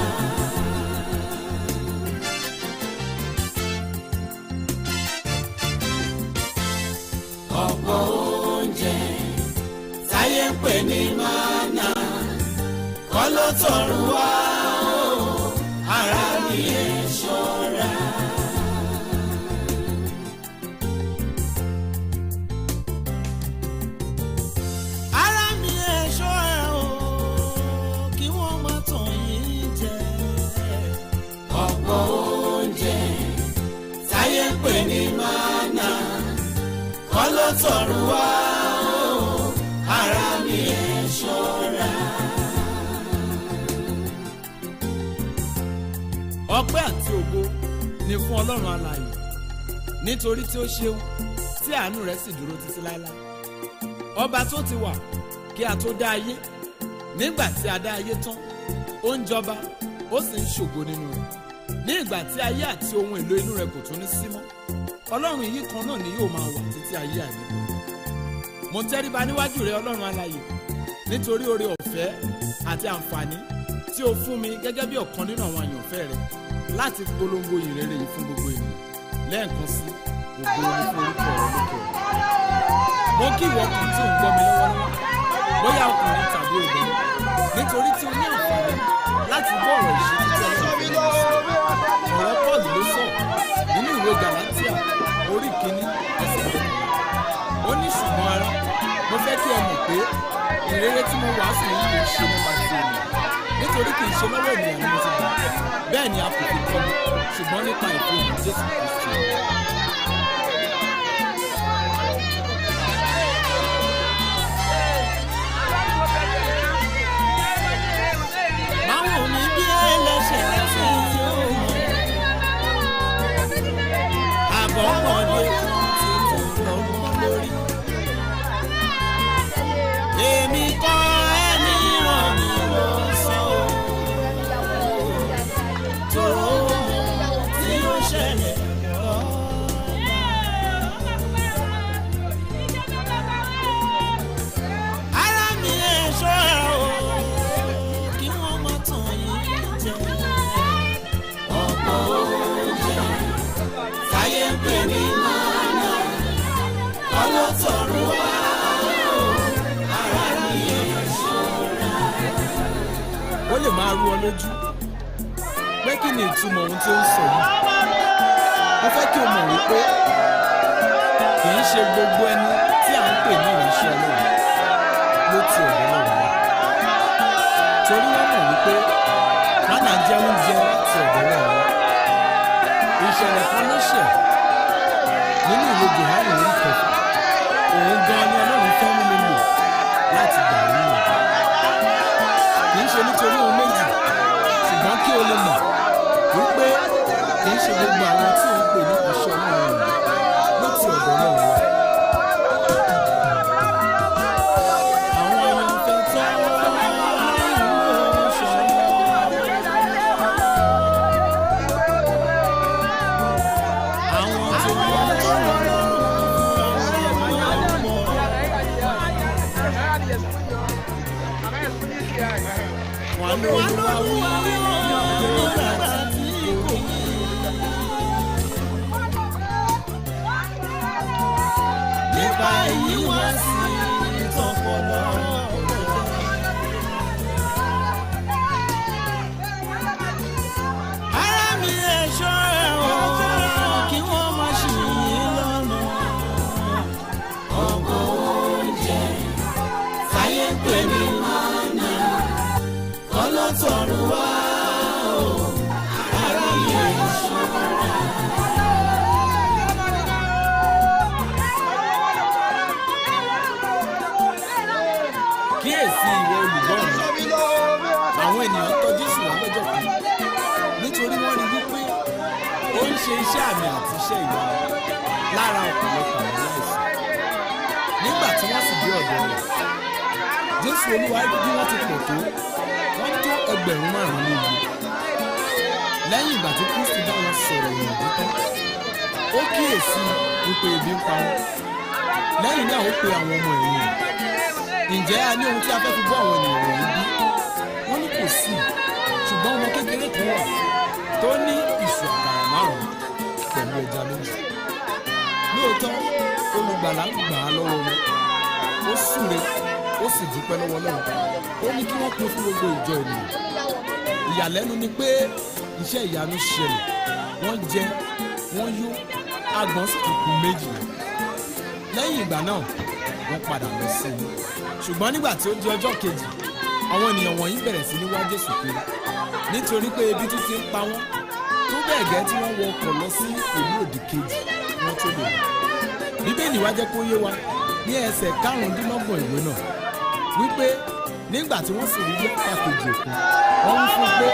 S1: Ọ̀pọ̀ oúnjẹ táyé ń pè ní mánà kọ́ ló tọrùn wá o, ara mi ẹ̀ ṣọ́ra. ọlọ́tọ̀run wá ara mi ẹ̀ ṣọ́ra.
S4: ọpẹ́ àti ògo ni fún Ọlọ́run alààyè nítorí tí ó ṣeun tí àánú rẹ̀ sì dúró títí láéláé. ọba tó ti wà kí a tó dá ayé, nígbà tí a dá ayé tán ó ń jọba ó sì ń ṣògo nínú rẹ̀. ní ìgbà tí ayé àti ohun èlò inú rẹ̀ kò tún ní sí mọ́, Ọlọ́run yìí kan náà ni yóò máa wà títí ayé àìnípẹ̀kun. mo tẹríba níwájú rẹ̀ Ọlọ́run alààyè nítorí oore ọ̀fẹ́ àti àǹfààní tí o fún mi gẹ́gẹ́ bí ọ̀kan nínú àwọn àyànfẹ́ rẹ̀ láti polongo ìrere yìí fún gbogbo ènìyàn. lẹ́ẹ̀kan sí ògo ni fún orúkọ rẹ̀ lókè ọ̀run. mo kí ìwọ kan tí ò ń gbọ́ mi lọ́wọ́lọ́wọ́, bóyá ọkùnrin tàbí obìnrin, nítorí tí o ní àǹfààní láti gbọ́ ọ̀rọ̀ ìṣètò tí Ọlọ́run fi lọ sí. ọ̀rọ̀ Pọ́ọ̀lù ló sọ nínú ìwé Gàlátíà orí kìíní ẹsẹ̀ mẹ́ta. ó ní ṣùgbọ́n ará, mo fẹ́ kí ẹ mọ̀ pé ìrere tí mo wàásù yìí kì í ṣe nípa ti ènìyàn, nítorí kì í ṣe lọ́wọ́ ènìyàn ni mo ti gbà, bẹ́ẹ̀ ni a kò fi kọ́ mi, ṣùgbọ́n nípa ìfihàn Jésù Kristi.
S1: máwo mi bí ẹlẹ́ṣẹ̀ tí ó mọ̀, àbọ̀mọ̀dé kan ti tún lọ́mọ lórí. èmi kọ́ ẹni ràn mí lọ sọ tòró mọ̀ tí ó ṣẹlẹ̀ lọ. ara mi ẹ̀ ṣọ́ra o, kí wọ́n má tàn yín jẹ. ọ̀pọ̀ oúnjẹ táyé ń pè ní mánà, ọlọ́tọ̀run wá ara mi ẹ̀ ṣọ́ra.
S4: ó lè máa rú ọ lójú pé kí ni ìtumọ̀ ohun tí ó ń sọ yìí. mo fẹ́ kí o mọ̀ wípé kì í ṣe gbogbo ẹni tí à ń pè ní ìránṣẹ́ Ọlọ́run ló ti ọ̀dọ̀ Ọlọ́run wá. torí wọ́n mọ̀ wípé mánà jẹ́ oúnjẹ ti ọ̀dọ̀ Ọlọ́run wá. ìṣẹ̀lẹ̀ kan ló ṣẹ̀ nínú ìwé Jòhánù orí kẹfà. òun gan ni Ọlọ́run fẹ́ mú mi lò láti gbà yín lò. kì í ṣe nítorí ohun méjì, ṣùgbọ́n kí o lè mọ̀ wípé kì í ṣe gbogbo àwọn tí ó ń pè ní ìránṣẹ́ Ọlọ́run ló ti ọ̀dọ̀ Ọlọ́run wá.
S1: àwọn àyànfẹ́ tó ìlú ṣọ̀rọ̀. àwọn tí wọ́n ń tọrọ lọ́rùn wọn ló wá wí nígbà tí kò yí. nípa èyí wá sí tọpọlọ. ara mi ẹ̀ ṣọ́ra o, kí wọ́n má ṣì yín lọ́nà. ọ̀pọ̀ oúnjẹ táyé ń pè ní mánà, ọlọ́tọ̀run wá o ara mi ẹ̀ ṣọ́ra.
S4: kíyèsí ìwọ olùgbọ́ mi, àwọn ènìyàn tọ̀ Jésù wá lọ́jọ́ kan nítorí wọ́n rí wípé ó ń ṣe iṣẹ́ àmì àti iṣẹ́ ìyanu lára ọ̀pọ̀lọpọ̀ àwọn aláìsàn. nígbà tí wọ́n sì dé ọ̀dọ̀ rẹ̀, Jésù Olúwa rí bí wọ́n ti pọ̀ tó, wọ́n tó 5,000 níye. lẹ́yìn ìgbà tí Kristi bá wọn sọ̀rọ̀ ìyànjú tán, ó kíyèsí wípé ebi ń pa wọ́n. lẹ́yìn náà ó pe àwọn ọmọ ẹ̀yìn rẹ̀. ǹjẹ́ a ní ohun tí a fẹ́ fi bọ́ àwọn ènìyàn wọ̀nyí bí? wọ́n ní kò sí, ṣùgbọ́n ọmọ kékeré kan wà tó ní ìṣù àkàrà 5 pẹ̀lú ẹja méjì. lóòótọ́ olùgbàlà ń gbà á lọ́wọ́ wọn, ó súre ó sì dúpẹ́ lọ́wọ́ Ọlọ́run, ó ní kí wọ́n pín fún gbogbo ìjọ ènìyàn. ìyàlẹ́nu ni pé iṣẹ́ ìyanu ṣẹlẹ̀, wọ́n jẹ wọ́n yó, agbọ̀n sì tún kù 2. lẹ́yìn ìgbà náà wọ́n padà lọ sí i. ṣùgbọ́n nígbà tí ó di ọjọ́ kejì, àwọn ènìyàn wọ̀nyí bẹ̀rẹ̀ sí ní wá Jésù kiri, nítorí pé ebi tún ti ń pa wọ́n tó bẹ́ẹ̀ gẹ́ tí wọ́n wọ ọkọ̀ lọ sí ìlú òdì kejì wọ́n tó lè lọ. Bíbélì wá jẹ́ kó yé wa ní ẹsẹ̀ 25 ìwé náà wípé nígbà tí wọ́n sì rí apá kejì òkun wọ́n wí fún pé